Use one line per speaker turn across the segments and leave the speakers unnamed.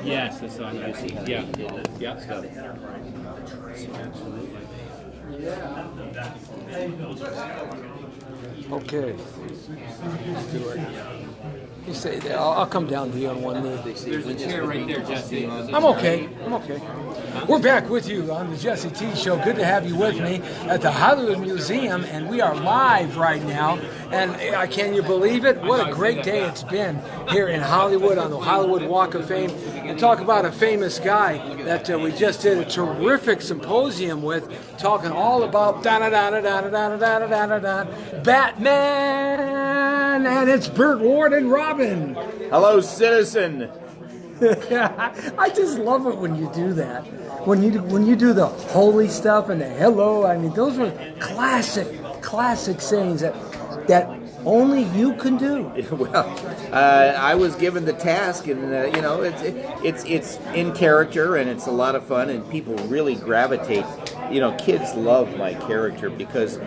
Yes, that's on UC. Yeah. Yeah.
Okay. Stuart. You say that. I'll come down to you on one knee.
There's a chair right there, Jesse.
I'm okay. We're back with you on the Jesse T Show. Good to have you with me at the Hollywood Museum, and we are live right now. And can you believe it? What a great day it's been here in Hollywood on the Hollywood Walk of Fame. And talk about a famous guy that we just did a terrific symposium with, talking all about Batman, and it's Burt Ward and Robin.
Hello, citizen.
I just love it when you do that. When you do the holy stuff and the hello, I mean, those are classic sayings that only you can do.
Well, I was given the task, and it's in character, and it's a lot of fun, and people really gravitate. Kids love my character because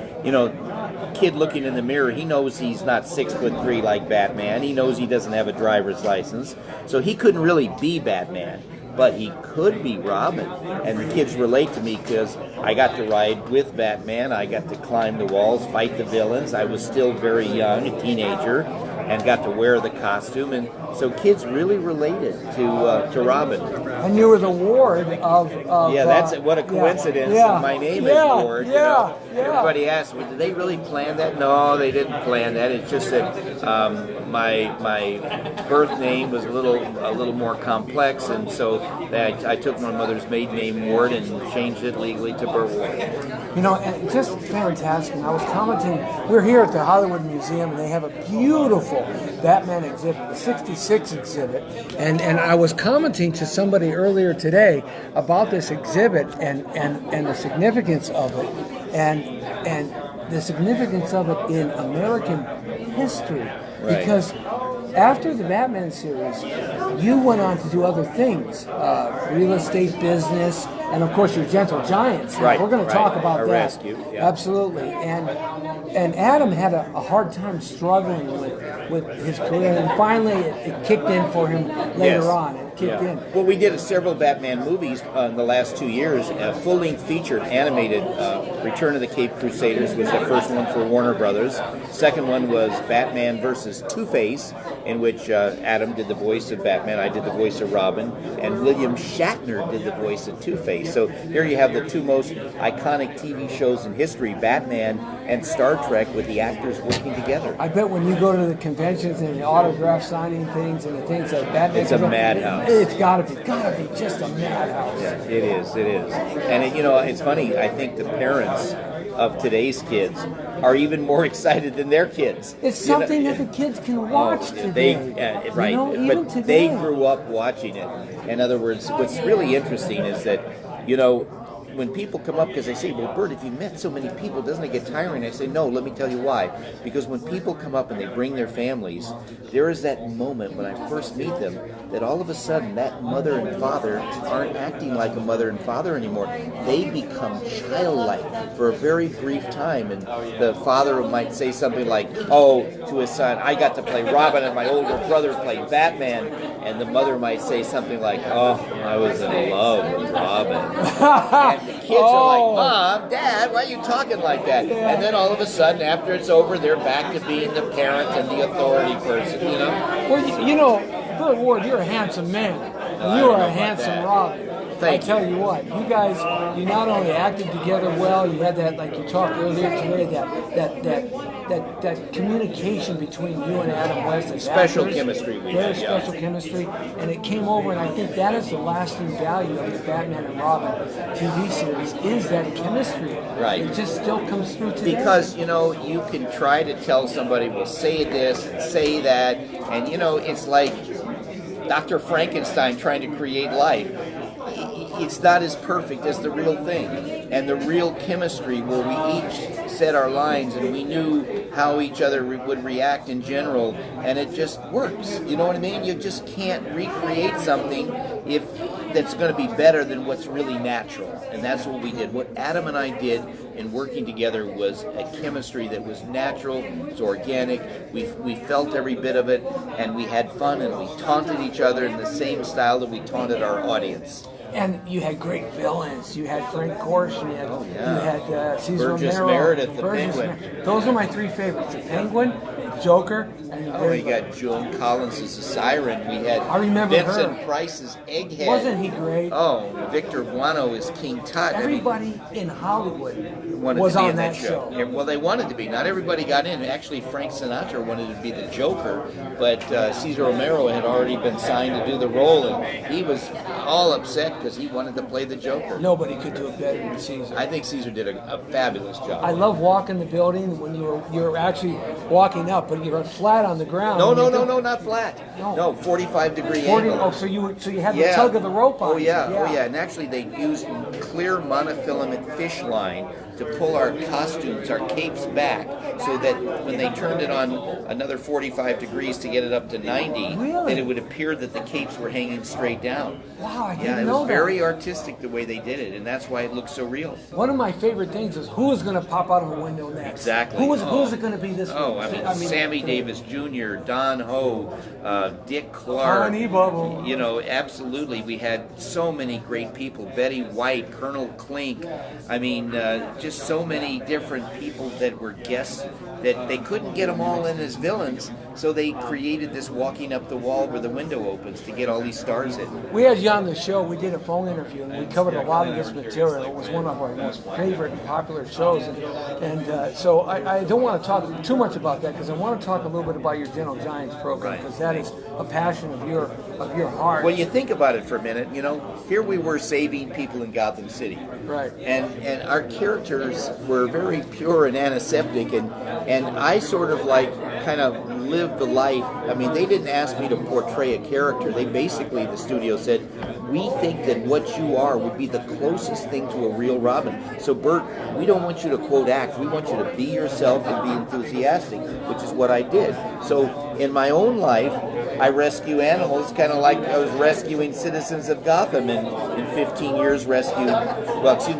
kid looking in the mirror, he knows he's not 6'3" like Batman. He knows he doesn't have a driver's license, so he couldn't really be Batman. But he could be Robin, and the kids relate to me because I got to ride with Batman. I got to climb the walls, fight the villains. I was still very young, a teenager, and got to wear the costume, and so kids really related to Robin.
And you were the Ward of
that's what a coincidence.
Yeah,
My name is Ward.
Yeah.
Everybody asks me, did they really plan that? No, they didn't plan that. It's just that my birth name was a little more complex, and so I took my mother's maiden name Ward and changed it legally to Burt Ward.
And just fantastic. And I was commenting, we're here at the Hollywood Museum, and they have a beautiful Batman exhibit, the 66 exhibit, and I was commenting to somebody earlier today about this exhibit and the significance of it, and the significance of it in American history, because after the Batman series, you went on to do other things, real estate business, and of course your Gentle Giants.
Right,
we're going to talk about
a
that.
Rescue, yeah.
Absolutely. And Adam had a hard time struggling with his career, and finally it kicked in for him later on. It kicked in.
Well, we did several Batman movies in the last 2 years. A full-length feature animated Return of the Caped Crusaders was the first one for Warner Brothers. Second one was Batman versus Two-Face, in which Adam did the voice of Batman, I did the voice of Robin, and William Shatner did the voice of Two-Face. So here you have the two most iconic TV shows in history, Batman and Star Trek, with the actors working together.
I bet when you go to the conventions and the autograph signing things and the things like that,
it's a madhouse.
It's gotta be just a madhouse.
Yeah, it is. And it's funny. I think the parents of today's kids are even more excited than their kids.
It's something that the kids can watch today.
Right,
even
but
today.
they grew up watching it. In other words, what's really interesting is that, when people come up, because they say, well, Burt, if you met so many people, doesn't it get tiring? I say, no, let me tell you why. Because when people come up and they bring their families, there is that moment when I first meet them that all of a sudden that mother and father aren't acting like a mother and father anymore. They become childlike for a very brief time. And the father might say something like, to his son, I got to play Robin and my older brother played Batman. And the mother might say something like, I was in love with Robin. And the kids are like, Mom, Dad, why are you talking like that? And then all of a sudden, after it's over, they're back to being the parent and the authority person,
Well, Burt Ward, you're a handsome man. You are a handsome Robin. I tell you what, you guys, you not only acted together well, you had that, like you talked earlier today, that communication between you and Adam West.
Special chemistry we had.
Very special chemistry, and it came over, and I think that is the lasting value of the Batman and Robin TV series, is that chemistry.
Right.
It just still comes through today.
Because, you can try to tell somebody, well, say this, and say that, and, it's like Dr. Frankenstein trying to create life. It's not as perfect as the real thing. And the real chemistry where we each said our lines, and we knew how each other would react in general, and it just works. You know what I mean? You just can't recreate something if that's going to be better than what's really natural, and that's what we did. What Adam and I did in working together was a chemistry that was natural, it was organic, we felt every bit of it, and we had fun, and we taunted each other in the same style that we taunted our audience.
And you had great villains. You had Frank Gorsh, you had Cesar
Burgess
Romero,
Meredith, the
Burgess
Penguin.
Those are my three favorites: the Penguin, Joker, and the
We got Joan Collins as a siren. We had
I remember
Vincent
her.
Price's Egghead.
Wasn't he great?
Oh, Victor Buono is King Tut.
Everybody in Hollywood
Wanted
was
to be
on
in
that
show.
show.
Yeah, well, they wanted to be. Not everybody got in. Actually, Frank Sinatra wanted to be the Joker, but Cesar Romero had already been signed to do the role, and he was all upset because he wanted to play the Joker.
Nobody could do it better than Caesar.
I think Cesar did a fabulous job.
I love walking the building when you're actually walking up, but you're flat on the ground.
No,
when you
not flat.
No.
No, 45-degree
40,
angle.
oh, so you had the tug of the rope on.
Oh yeah, and actually they used clear monofilament fish line to pull our costumes, our capes back, so that when they turned it on another 45 degrees to get it up to 90,
Really?
then it would appear that the capes were hanging straight down.
Wow, I
Yeah,
didn't
it
know
was
that.
very artistic the way they did it, and that's why it looks so real.
One of my favorite things is who is going to pop out of a window next.
Exactly.
Who is it going to be this
Oh,
week?
I mean, Sammy Davis Jr., Don Ho, Dick Clark.
Honey Bubble.
You know, absolutely. We had so many great people. Betty White, Colonel Klink. I mean, just so many different people that were guests that they couldn't get them all in as villains, so they created this walking up the wall where the window opens to get all these stars in.
We had you on the show. We did a phone interview, and we covered a lot of this material. It was one of our most favorite and popular shows. And so I don't want to talk too much about that because I want to talk a little bit about your Gentle Giants program because that is a passion of your heart.
When you think about it for a minute, you know, here we were saving people in Gotham City.
Right.
And our characters were very pure and antiseptic, and I sort of like kind of lived the life. I mean, they didn't ask me to portray a character. They basically, the studio said, we think that what you are would be the closest thing to a real Robin. So Burt, we don't want you to quote act. We want you to be yourself and be enthusiastic, which is what I did. So in my own life, I rescue animals kind of like I was rescuing citizens of Gotham, and in 15 years rescued,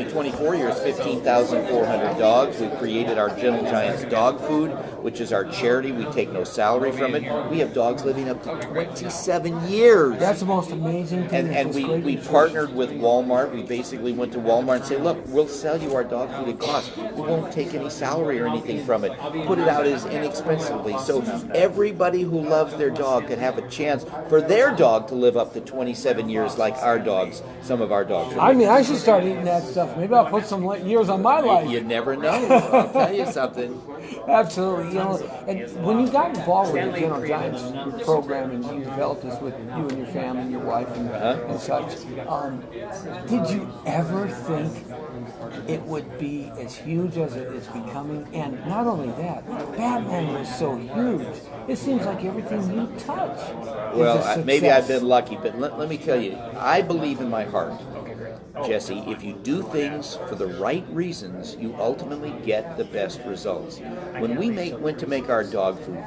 24 years, 15,400 dogs. We created our Gentle Giants dog food, which is our charity. We take no salary from it. We have dogs living up to 27 years.
That's the most amazing thing.
And we partnered with Walmart. We basically went to Walmart and said, look, we'll sell you our dog food at cost. We won't take any salary or anything from it. Put it out as inexpensively. So everybody who loves their dog can have a chance for their dog to live up to 27 years like our dogs, some of our dogs.
I mean, I should start eating that stuff. Maybe I'll put some years on my life.
You never know. I'll tell you something.
Absolutely. You know, and when you got involved with the Gentle Giants program and you developed this with you and your family, your wife and such, did you ever think it would be as huge as it is becoming? And not only that, Batman was so huge. It seems like everything you touch is a
Well, maybe
success.
I've been lucky, but let me tell you, I believe in my heart, Jesse, if you do things for the right reasons, you ultimately get the best results. When we went to make our dog food,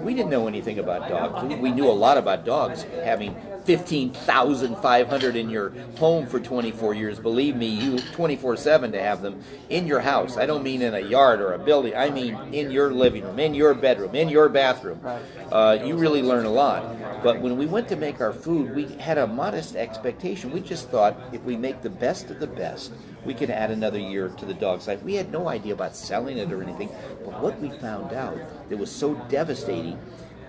we didn't know anything about dog food. We knew a lot about dogs, having 15,500 in your home for 24 years. Believe me, you 24/7 to have them in your house. I don't mean in a yard or a building. I mean in your living room, in your bedroom, in your bathroom. You really learn a lot. But when we went to make our food, we had a modest expectation. We just thought if we make the best of the best, we could add another year to the dog's life. We had no idea about selling it or anything. But what we found out that was so devastating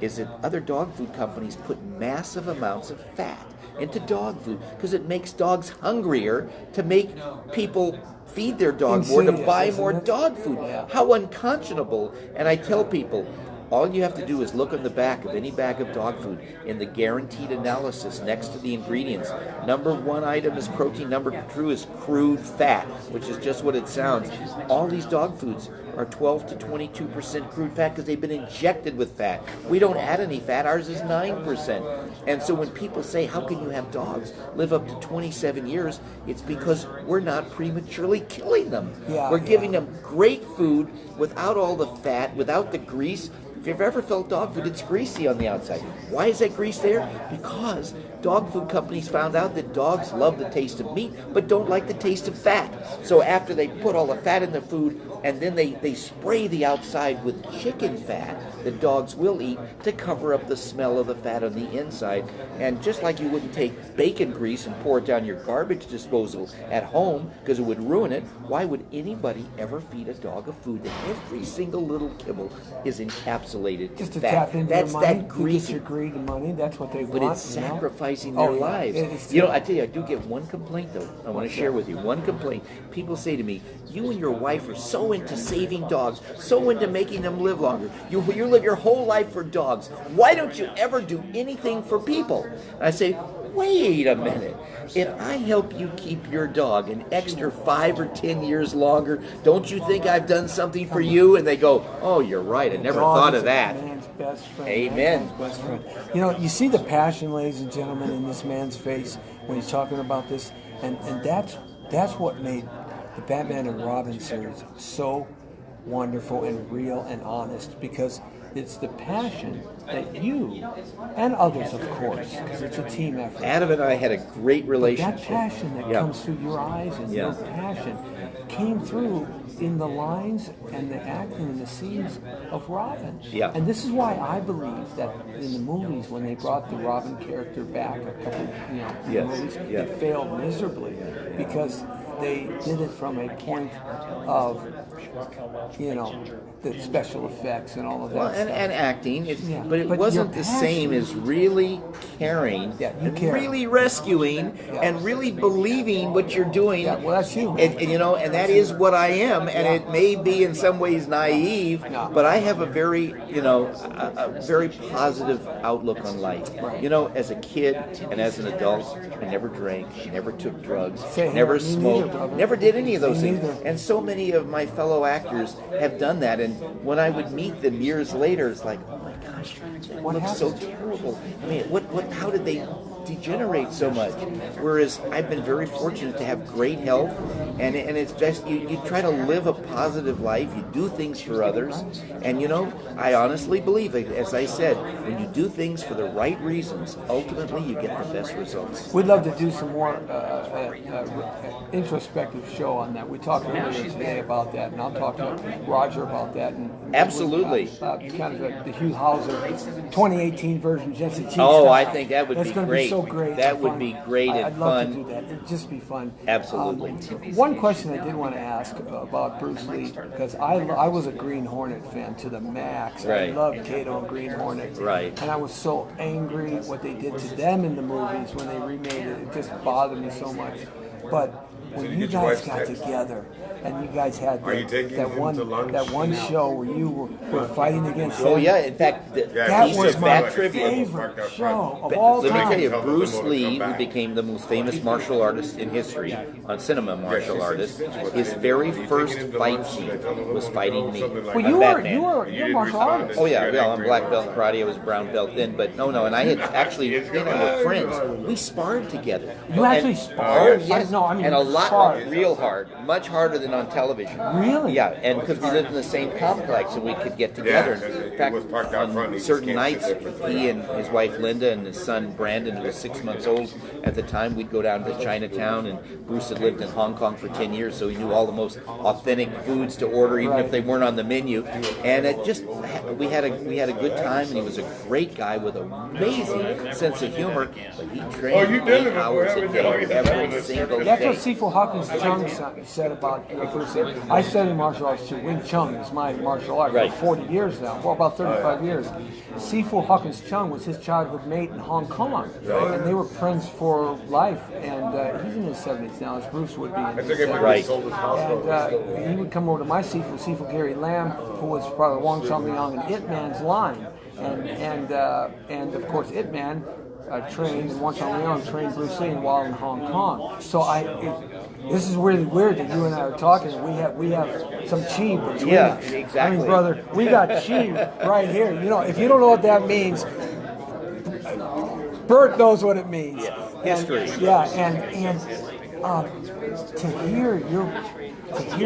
is that other dog food companies put massive amounts of fat into dog food because it makes dogs hungrier to make people feed their dog more, to buy more dog food. How unconscionable. And I tell people, all you have to do is look on the back of any bag of dog food in the guaranteed analysis next to the ingredients. Number one item is protein, number two is crude fat, which is just what it sounds. All these dog foods are 12 to 22% crude fat because they've been injected with fat. We don't add any fat. Ours is 9%. And so when people say, how can you have dogs live up to 27 years? It's because we're not prematurely killing them. We're giving them great food without all the fat, without the grease. If you've ever felt dog food, it's greasy on the outside. Why is that grease there? Because dog food companies found out that dogs love the taste of meat but don't like the taste of fat. So after they put all the fat in the food and then they spray the outside with chicken fat that dogs will eat to cover up the smell of the fat on the inside. And just like you wouldn't take bacon grease and pour it down your garbage disposal at home because it would ruin it, why would anybody ever feed a dog a food that every single little kibble is encapsulated
Just
in
to
fat?
tap into
That's
your money,
that greasy.
your greed and money. That's what they
But
want.
it's sacrificing
Oh,
their
yeah.
lives.
It's
You know, I tell you, I do get one complaint though. I want to share with you one complaint. People say to me, "You and your wife are so into saving dogs, so into making them live longer. You live your whole life for dogs. Why don't you ever do anything for people?" And I say, wait a minute. If I help you keep your dog an extra 5 or 10 years longer, don't you think I've done something for you? And they go, "Oh, you're right. I never
Dog
thought
is
of
a
that."
man's best friend.
Amen.
Man's best friend. You know, you see the passion, ladies and gentlemen, in this man's face when he's talking about this, and that's what made the Batman and Robin series so wonderful and real and honest, because it's the passion that you and others, of course, because it's a team effort.
Adam and I had a great relationship.
That passion that comes through your eyes and your passion came through in the lines and the acting and the scenes of Robin.
Yeah.
And this is why I believe that in the movies, when they brought the Robin character back a couple, movies, it failed miserably because they did it from a point of, the special effects and all of that
Well,
stuff.
and acting, but it
But
wasn't
your
the same
passion-
as really caring, and
care.
really rescuing, and really believing what you're doing.
Yeah, well, that's you.
And that is what I am. And it may be in some ways naive, but I have a very, a very positive outlook on life. As a kid and as an adult, I never drank, never took drugs, never
me neither,
smoked,
brother.
never did any of those
Me
things.
neither.
And so many of my fellow actors have done that. And when I would meet them years later, it's like, oh my gosh, that looks so terrible. I mean, how did they degenerate so much? Whereas I've been very fortunate to have great health, and it's just you try to live a positive life. You do things for others, and I honestly believe, as I said, when you do things for the right reasons, ultimately you get the best results.
We'd love to do some more introspective show on that. We talked earlier today about that, and I'll talk to Roger about that. And
Absolutely.
Kind of the Hugh Hauser 2018 version, Jesse Cheese.
Oh, I think that would
That's
be
gonna
great.
Be so great.
That
and
would
fun.
be great and
I'd love
fun.
to do that. It'd just be fun.
Absolutely.
One question I did want to ask about Bruce Lee, because I was a Green Hornet fan to the max.
Right.
I loved Kato and Green Hornet.
Right.
And I was so angry at what they did to them in the movies when they remade it. It just bothered me so much. But when you guys got together and you guys had that one show where you were fighting against
Oh
them,
yeah, in fact,
that
piece
was
of
my
bad trivia.
favorite show of all
Let me
time.
tell you, Bruce Lee, who became the most famous martial artist in history, on cinema martial artist, his very first fight scene was fighting me.
Well,
on
you're
Batman.
martial artist.
Oh yeah, I'm black belt in karate. I was brown belt then, but no, and I had actually, we were friends. We sparred together.
You actually sparred?
Oh yes,
No, I mean
and a lot,
sparred.
real hard, much harder than on television.
Really?
Yeah, and because we lived in the same complex and we could get together. In fact, on certain nights, he and his wife Linda and his son Brandon, who was 6 months old at the time, we'd go down to Chinatown, and Bruce had lived in Hong Kong for 10 years, so he knew all the most authentic foods to order, even if they weren't on the menu. And it just, we had a good time, and he was a great guy with an amazing sense of humor, but he trained 8 hours a day, every single
That's
day.
what Sifu Hawkins Chung said about Bruce Lee. I studied martial arts too. Wing Chun is my martial art
Right.
for 40 years now. Well, about 35 years. Sifu Hawkins Chung was his childhood mate in Hong Kong. And they were friends for life. And he's in his 70s now, as Bruce would be in his 70s.
Right.
And he would come over to my Sifu Gary Lamb, who was part of the Wong Chong Liang and Ip Man's line. And of course, Ip Man trained, and Wong Chong Liang trained Bruce Lee while in Hong Kong. So this is really weird that you and I are talking. And we have some chi between
Yeah,
us.
exactly.
I mean, brother, we got chi right here. You know, if you don't know what that means, Bert knows what it means.
Yeah. History.
To hear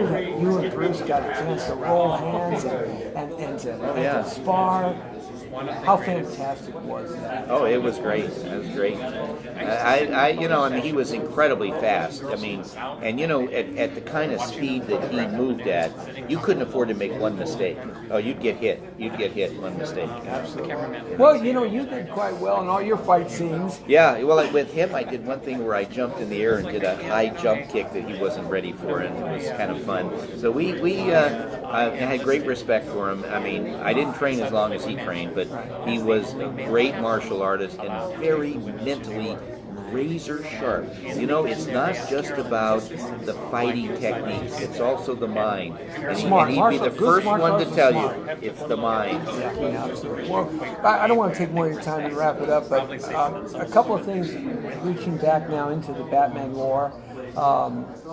that you and Bruce got a chance to roll hands and to spar. How fantastic was that?
Oh, it was great. It was great. He was incredibly fast. I mean, and at the kind of speed that he moved at, you couldn't afford to make one mistake. Oh, you'd get hit. You'd get hit one mistake.
Absolutely. Well, you did quite well in all your fight scenes.
Yeah, well, with him, I did one thing where I jumped in the air and did a high jump kick that he wasn't ready for, and it was kind of fun. So I had great respect for him. I mean, I didn't train as long as he trained, but he was a great martial artist and very mentally razor sharp. It's not just about the fighting techniques, it's also the mind. And he'd be the first one to tell you it's the mind.
Yeah, absolutely. Well, I don't want to take more of your time and wrap it up, but a couple of things reaching back now into the Batman lore.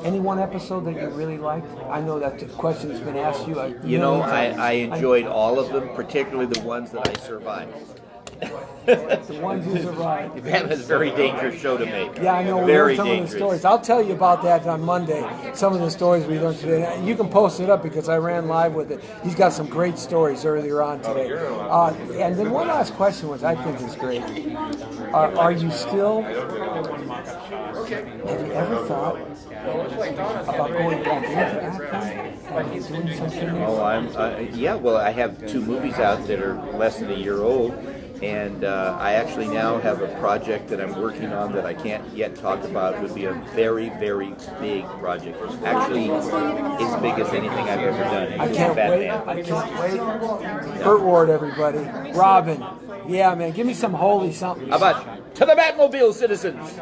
Any one episode that you really liked? I know that the question has been asked you.
I enjoyed all of them, particularly the ones that I survived.
The ones you survived.
That was a very dangerous show to make.
Yeah, I know. We
Very
learned some
dangerous.
of the stories. I'll tell you about that on Monday. Some of the stories we learned today. And you can post it up because I ran live with it. He's got some great stories earlier on today. And then one last question, which I think is great. Are you still? Have you ever thought about going back into acting and doing something?
Oh, well, I have 2 movies out that are less than a year old, and I actually now have a project that I'm working on that I can't yet talk about. It would be a very, very big project. It's actually as big as anything I've ever done.
I can't wait. I can't wait. BURT WARD, everybody. Robin. Yeah, man. Give me some holy something.
How about to the Batmobile, citizens?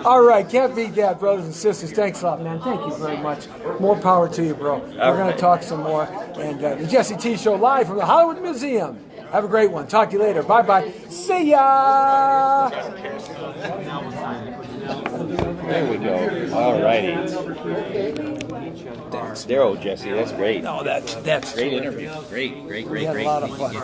All right, can't beat that, brothers and sisters. Thanks a lot, man. Thank you very much. More power to you, bro. We're going to talk some more. And the Jesse T Show live from the Hollywood Museum. Have a great one. Talk to you later. Bye-bye. See ya!
There we go. All righty. There, oh, Jesse, that's great.
No, that's
Great interview. Great.
We had a lot of fun.